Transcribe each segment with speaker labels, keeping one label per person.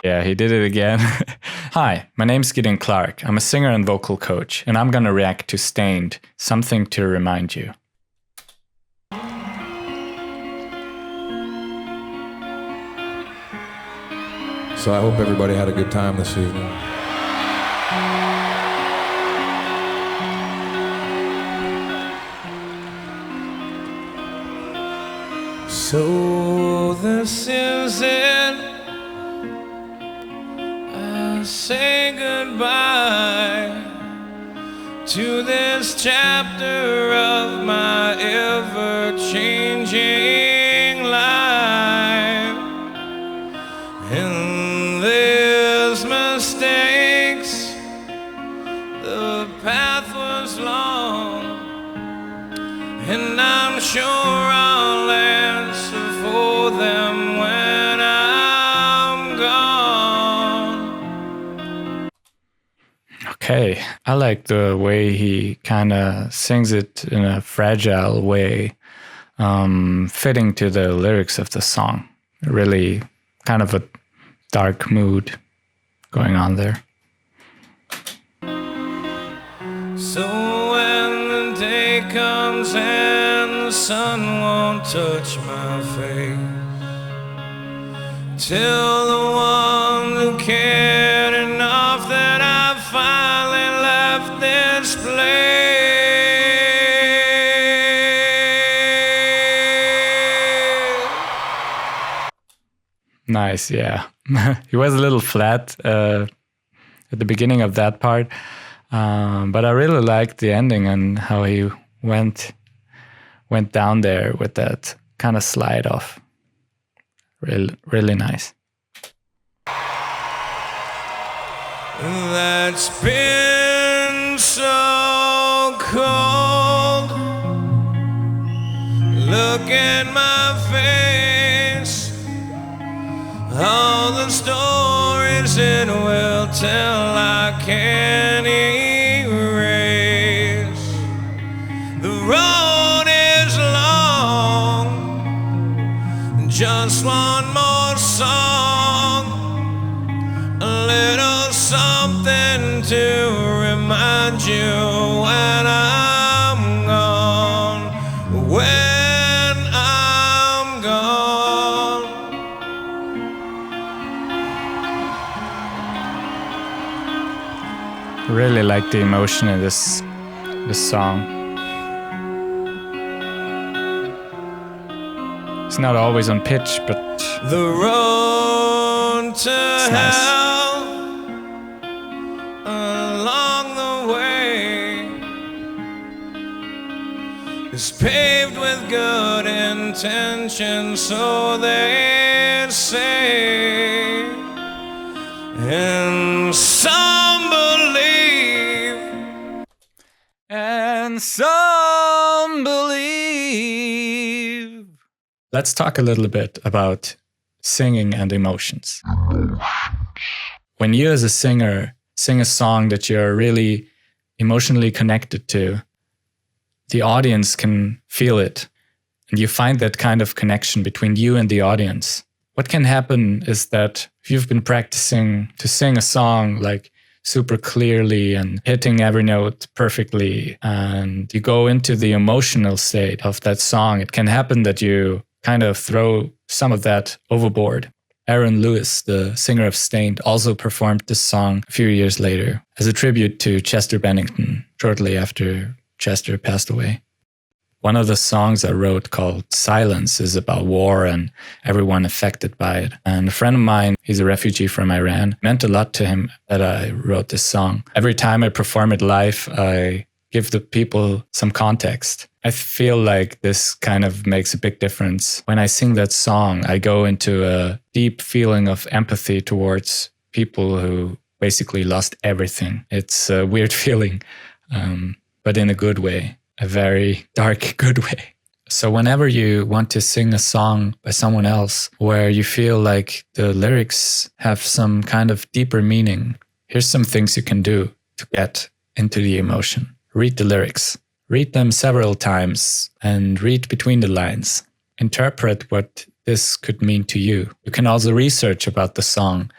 Speaker 1: Yeah, he did it again. Hi, my name's Gideon Clark. I'm a singer and vocal coach, and I'm gonna react to STAIND, Something to Remind You.
Speaker 2: So I hope everybody had a good time this evening. So this is it. I say goodbye to this chapter of my ever-changing life. In these mistakes, the path was long, and I'm sure I'll answer for them when I'm gone.
Speaker 1: Okay, I like the way he kind of sings it in a fragile way, fitting to the lyrics of the song. Really kind of a dark mood going on there.
Speaker 2: So when the day comes and the sun won't touch my face, tell the one who cared enough that I finally left this place.
Speaker 1: Nice, yeah. He was a little flat at the beginning of that part, but I really liked the ending and how he went down there with that kind of slide off. Really nice.
Speaker 2: That's been so cold. Look at my face. All the stories it will tell I can't erase. The road is long. Just one more song, a little something to remind you when I'm gone. When I'm gone.
Speaker 1: Really like the emotion in this song. It's not always on pitch, but
Speaker 2: the road to hell along the way is paved with good intentions, so they say, and some believe,
Speaker 1: and some believe. Let's talk a little bit about singing and emotions. When you as a singer sing a song that you're really emotionally connected to, the audience can feel it. And you find that kind of connection between you and the audience. What can happen is that if you've been practicing to sing a song like super clearly and hitting every note perfectly, and you go into the emotional state of that song, it can happen that you kind of throw some of that overboard. Aaron Lewis, the singer of STAIND, also performed this song a few years later as a tribute to Chester Bennington, shortly after Chester passed away. One of the songs I wrote called Silence is about war and everyone affected by it. And a friend of mine, he's a refugee from Iran, it meant a lot to him that I wrote this song. Every time I perform it live, I give the people some context. I feel like this kind of makes a big difference. When I sing that song, I go into a deep feeling of empathy towards people who basically lost everything. It's a weird feeling, but in a good way, a very dark, good way. So whenever you want to sing a song by someone else where you feel like the lyrics have some kind of deeper meaning, here's some things you can do to get into the emotion. Read the lyrics. Read them several times and read between the lines. Interpret what this could mean to you. You can also research about the song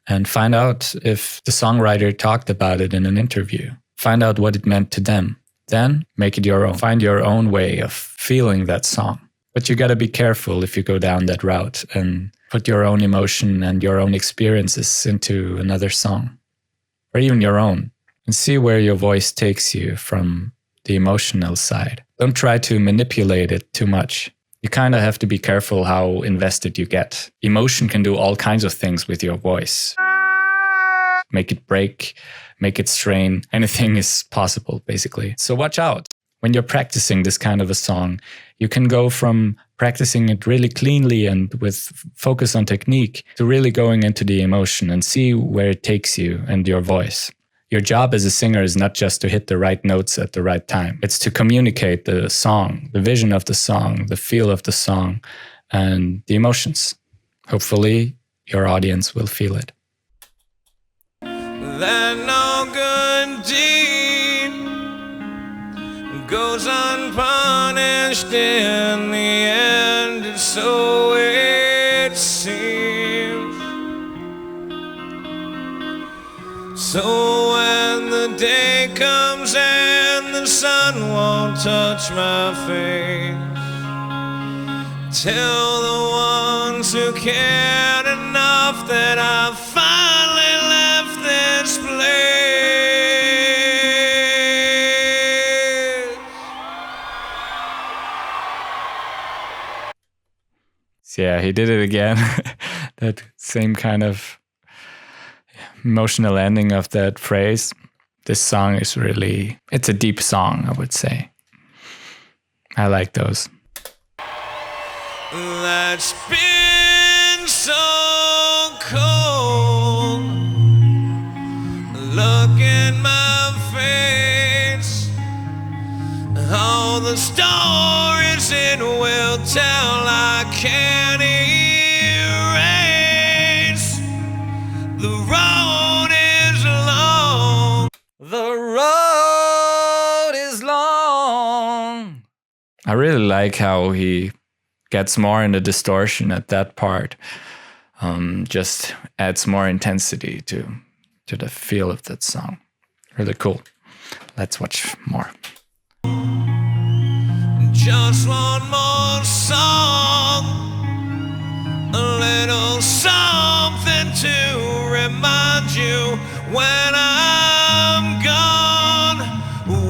Speaker 1: and find out if the songwriter talked about it in an interview. Find out what it meant to them. Then make it your own. Find your own way of feeling that song. But you got to be careful if you go down that route and put your own emotion and your own experiences into another song, or even your own, and see where your voice takes you from the emotional side. Don't try to manipulate it too much. You kind of have to be careful how invested you get. Emotion can do all kinds of things with your voice. Make it break, make it strain. Anything is possible, basically. So watch out. When you're practicing this kind of a song, you can go from practicing it really cleanly and with focus on technique to really going into the emotion and see where it takes you and your voice. Your job as a singer is not just to hit the right notes at the right time. It's to communicate the song, the vision of the song, the feel of the song, and the emotions. Hopefully, your audience will feel it.
Speaker 2: That no good deed goes unpunished in the end, so it seems. So when the day comes and the sun won't touch my face, tell the ones who cared enough that I finally left this place.
Speaker 1: So yeah, he did it again. That same kind of emotional ending of that phrase. This song is really, it's a deep song, I would say. I like those.
Speaker 2: That's been so cold. Look in my face. All the stories it will tell I can't erase. The road is long. The road is long.
Speaker 1: I really like how he gets more in the distortion at that part. Just adds more intensity to the feel of that song. Really cool. Let's watch more.
Speaker 2: Just one more song, a little something to remind you when I'm gone,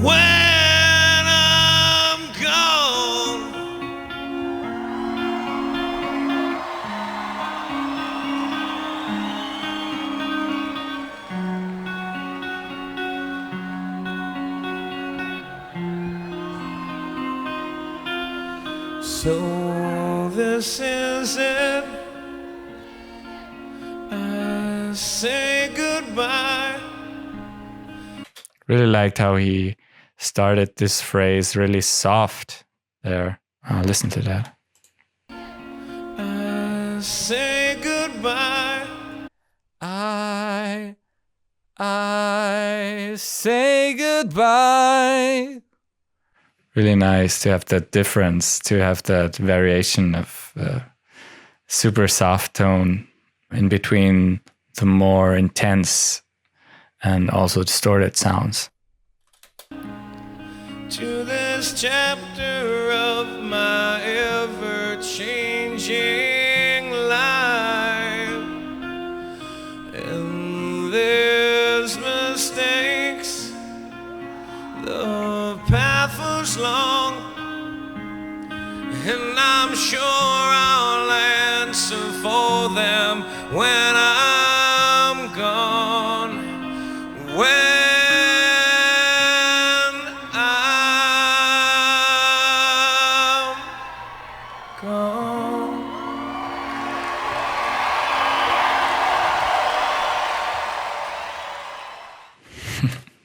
Speaker 2: when I'm gone. So this is it. I say goodbye.
Speaker 1: Really liked how he started this phrase really soft there. Listen to that.
Speaker 2: I say goodbye.
Speaker 1: I say goodbye. Really nice to have that difference, to have that variation of super soft tone in between the more intense and also distorted sounds.
Speaker 2: To this chapter of my ever-changing life, and there's mistakes, the path was long, and I'm sure I'll answer for them when I'm gone. When I'm gone.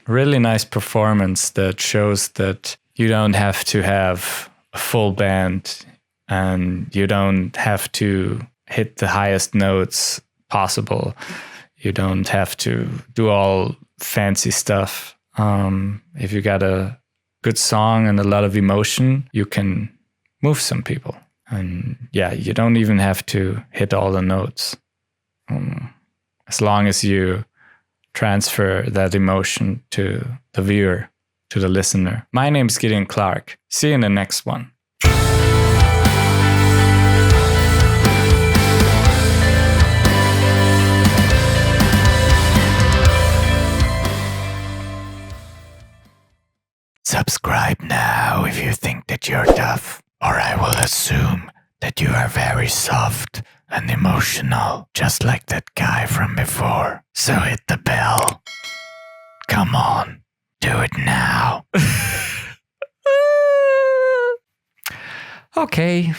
Speaker 1: Really nice performance that shows that you don't have to have a full band and you don't have to hit the highest notes possible. You don't have to do all fancy stuff. If you got a good song and a lot of emotion, you can move some people. And yeah, you don't even have to hit all the notes. I as long as you transfer that emotion to the viewer, to the listener. My name is Gideon Clark. See you in the next one.
Speaker 3: Subscribe now if you think that you're tough, or I will assume that you are very soft and emotional, just like that guy from before. So hit the bell. Come on, do it now. Okay.